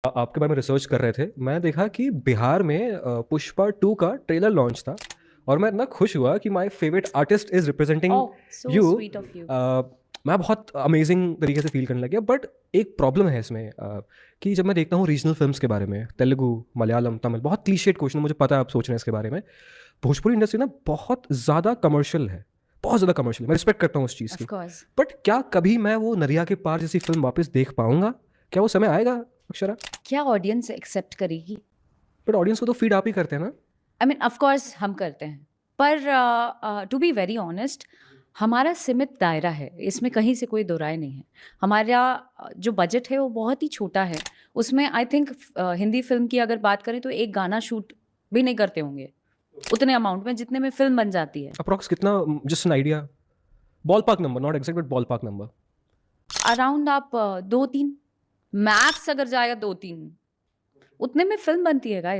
आपके बारे में रिसर्च कर रहे थे, मैं देखा कि बिहार में पुष्पा 2 का ट्रेलर लॉन्च था और मैं इतना खुश हुआ कि my favourite artist is representing Oh, so you. sweet of you. मैं बहुत अमेजिंग तरीके से फील करने लग गया, बट एक प्रॉब्लम है इसमें कि जब मैं देखता हूँ रीजनल फिल्म्स के बारे में, तेलुगु, मलयालम, तमिल, बहुत क्लीशेड क्वेश्चन, मुझे पता है आप सोच रहे हैं इसके बारे में। भोजपुरी इंडस्ट्री ना बहुत ज़्यादा कमर्शियल है, बहुत ज़्यादा कमर्शियल है, मैं रिस्पेक्ट करता हूँ उस चीज़ की। Of course. बट क्या कभी मैं वो नरिया के पार जैसी फिल्म वापस देख पाऊंगा? क्या वो समय आएगा अक्षरा? क्या ऑडियंस एक्सेप्ट करेगी? बट ऑडियंस को तो फीड आप ही करते हैं ना। आई मीन ऑफ कोर्स हम करते हैं, पर टू बी वेरी ऑनेस्ट हमारा सीमित दायरा है, इसमें कहीं से कोई दो राय नहीं है। हमारा जो बजट है वो बहुत ही छोटा है। उसमें आई थिंक हिंदी फिल्म की अगर बात करें तो एक गाना शूट भी नहीं करते होंगे उतने अमाउंट में जितने में फिल्म बन जाती है। अप्रोक्स कितना? Just an idea, ball park number, not exact but ball park number. Around आप 2-3 मैक्स अगर जाएगा 2-3 उतने में फिल्म बनती है गाइस।